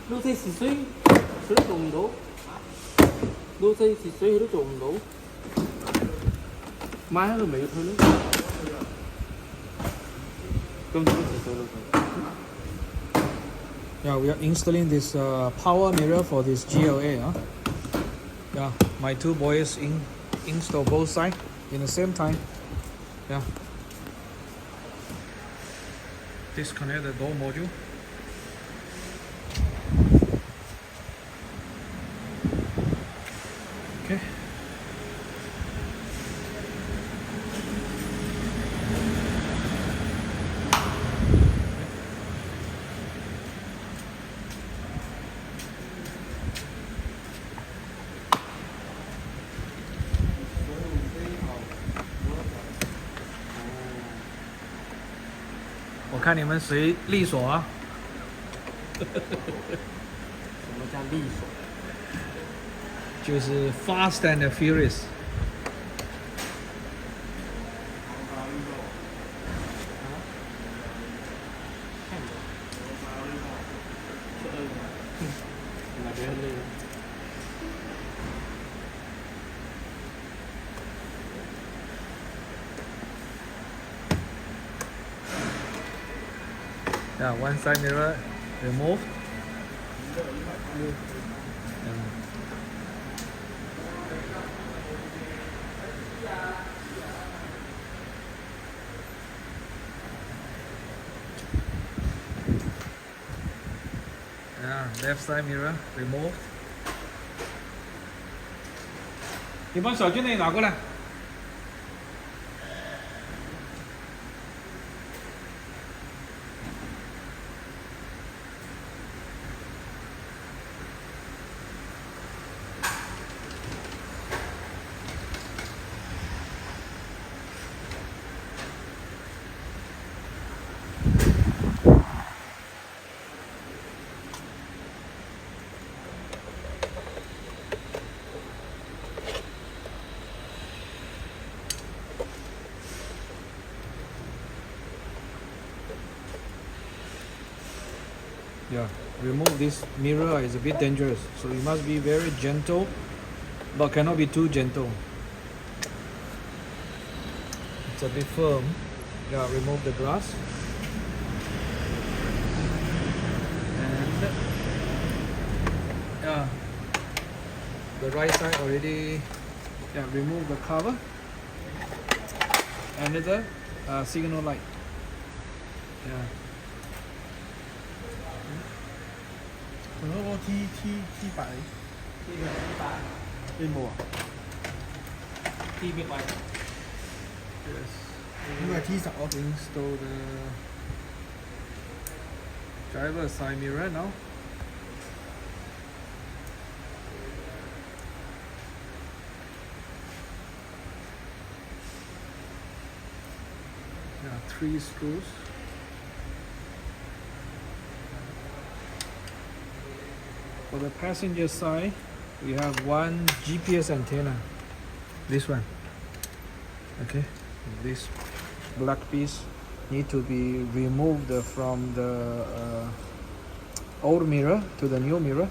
노세 시수이 수를 정도 노세 시수이 수를 정도 mai hơn mấy thôi nữa công ty chỉ số được. Yeah, we are installing this power mirror for this GLA. Yeah, my two boys install both sides in the same time. Yeah. Disconnect the door module. Okay.我看你们谁利索啊？什么叫利索？就是 Fast and Furious。哪边累？Yeah, one side mirror removed. Yeah, left side mirror removed. 你把小军那拿过来。Yeah, remove this mirror is a bit dangerous, so you must be very gentle, but cannot be too gentle. It's a bit firm. Yeah, remove the glass. And yeah, the right side already. Yeah, remove the cover. Another signal light. Yeah. 仲有個 T8，你冇啊 T 邊位 Yes. 應該係 T10咯。 Install the driver side mirror now. Yeah, 3 screws. For the passenger side, we have one GPS antenna. This one. Okay, this black piece need to be removed from the old mirror to the new mirror.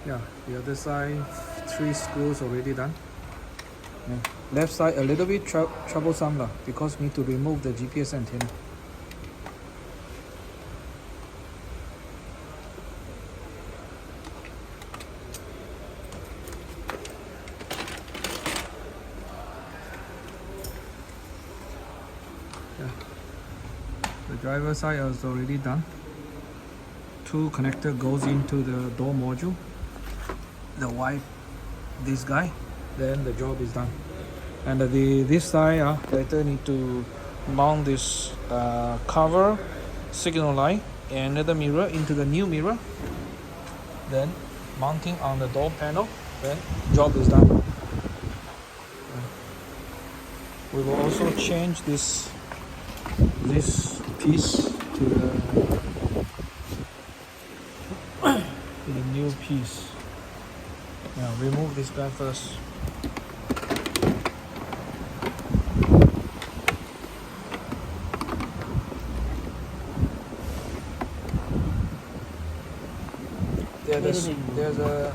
Yeah, the other side, 3 screws already done. Yeah. Left side a little bit troublesome because need to remove the GPS antenna. Yeah. The driver side is already done. 2 connector goes into the door module. The wipe this guy, then the job is done. And this side later need to mount this cover signal light and another mirror into the new mirror, then mounting on the door panel, then job is done. We will also change this piece to the to the new piece. Now remove this guy first. There's a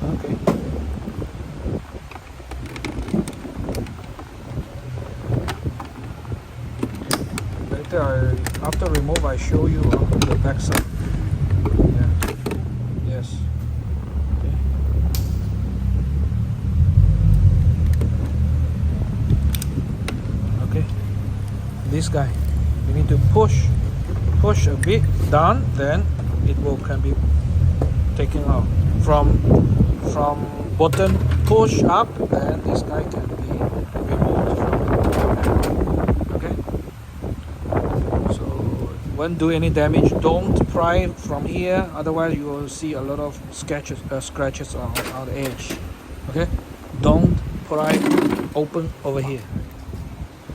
okay. Later, after remove, I show you the back side. Yeah. Yes. Okay. This guy, you need to push a bit down, then it can be taken out from button push up, then this guy can be removed. Okay. So when do any damage, don't pry from here, otherwise you will see a lot of scratches on the edge. Okay, don't pry open over here.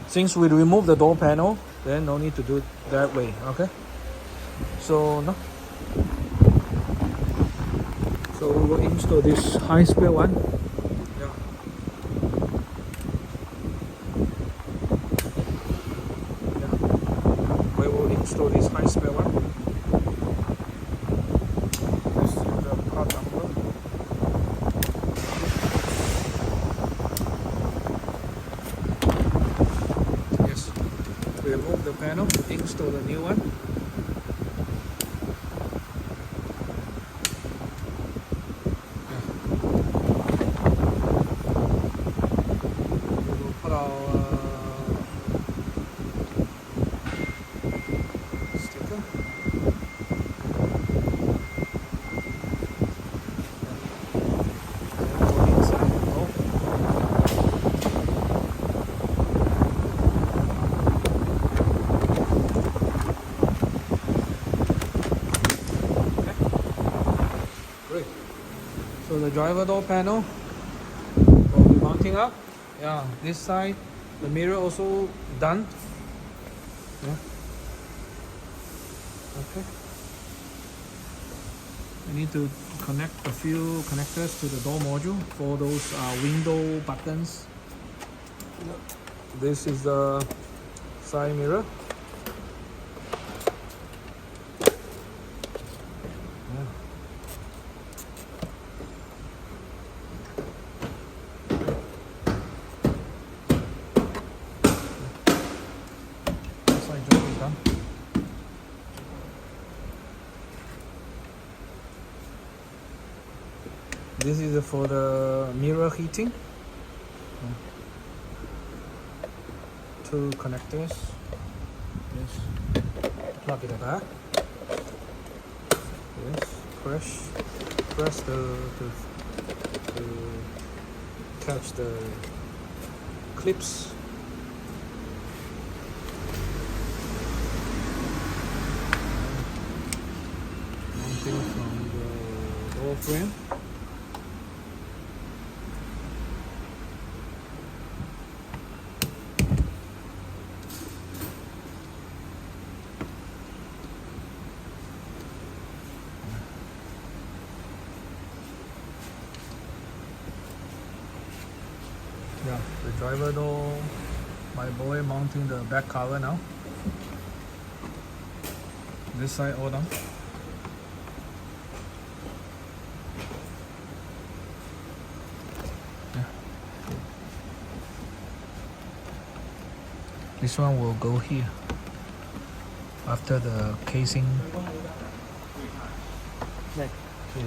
Since we remove the door panel, then no need to do it that way. Okay, so no. So we will install this high speed one. Yeah. We will install this high speed one. This is the part number. Yes. Remove the panel, install the new one. So the driver door panel will be mounting up. Yeah, this side, the mirror also done. Yeah. Okay. I need to connect a few connectors to the door module for those window buttons. This is the side mirror. This is for the mirror heating. Two connectors. Yes. Plug it back. Yes. Press to catch the clips. Mounting from the door frame. Yeah, the driver door, my boy mounting the back cover now. This side all done. Yeah. This one will go here after the casing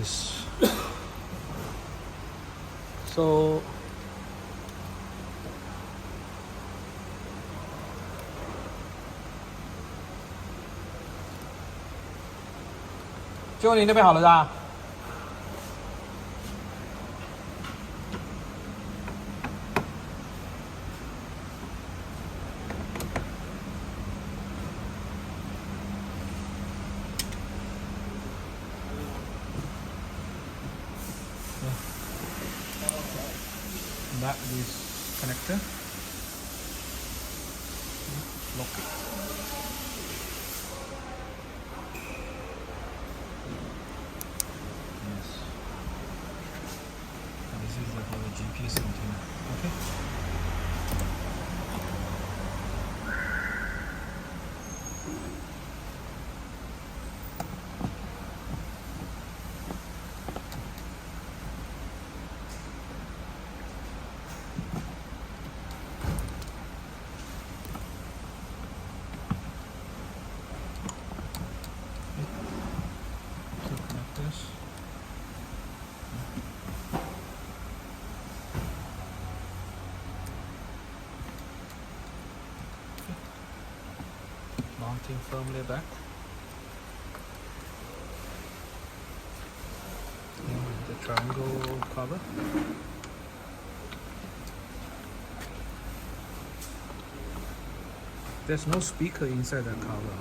is so.就你那边好了是吧？That is connector. Lock it. Yes. And this is for the GPS antenna. Okay. Mounting firmly back. And the triangle cover. There's no speaker inside that cover.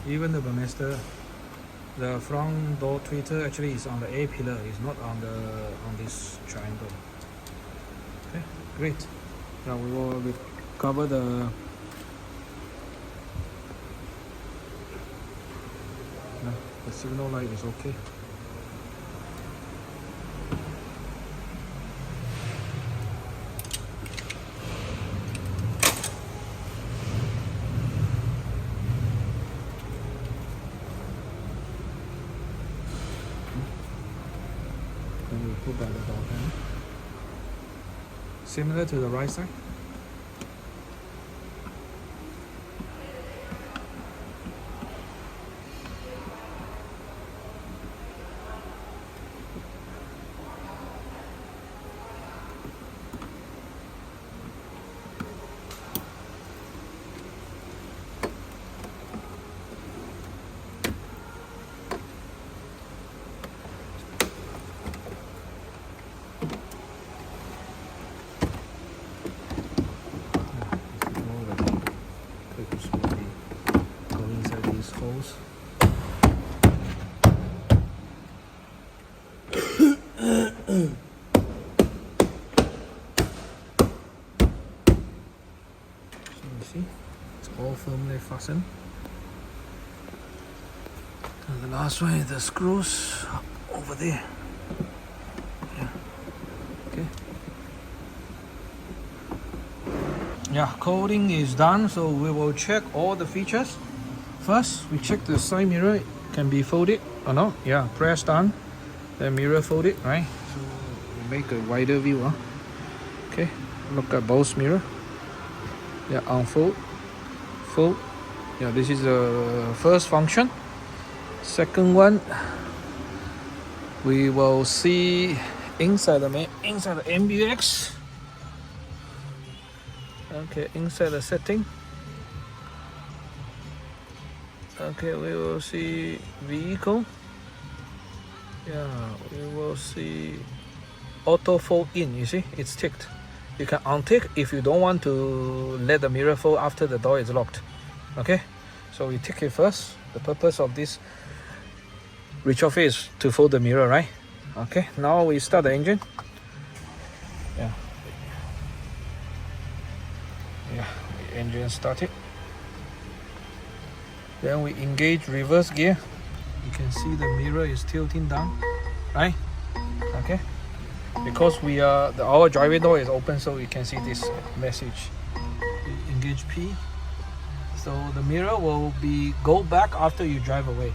Even the banister, the front door tweeter actually is on the A pillar, it's not on this triangle. Okay, great. Now we will cover the signal light is okay. Then we put back the door panel. Similar to the right side. Go inside these holes. So you see, it's all firmly fastened. And the last one is the screws over there. Yeah. Okay. Yeah, coding is done, so we will check all the features. First, we check the side mirror can be folded or not. Yeah, press down, the mirror folded, right? So we make a wider view. Okay, look at both mirror. Yeah, unfold, fold. Yeah, this is the first function. Second one, we will see inside the MBX. Okay, inside the setting. Okay, we will see vehicle. Yeah, we will see auto fold in. You see, it's ticked. You can untick if you don't want to let the mirror fold after the door is locked. Okay, so we tick it first. The purpose of this retrofit is to fold the mirror, right? Okay, now we start the engine. Yeah. Yeah, the engine started. Then we engage reverse gear. You can see the mirror is tilting down, right? Okay, because our driving door is open, so we can see this message. We engage P, so the mirror will go back after you drive away.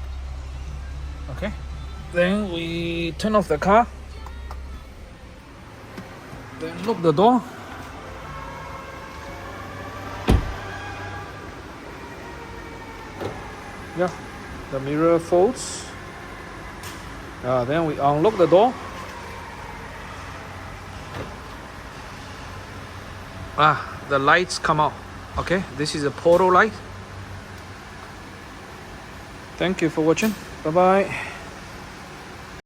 Okay, then we turn off the car. Then lock the door. Yeah, the mirror folds. Then we unlock the door. The lights come out. Okay, this is a puddle light. Thank you for watching. Bye bye.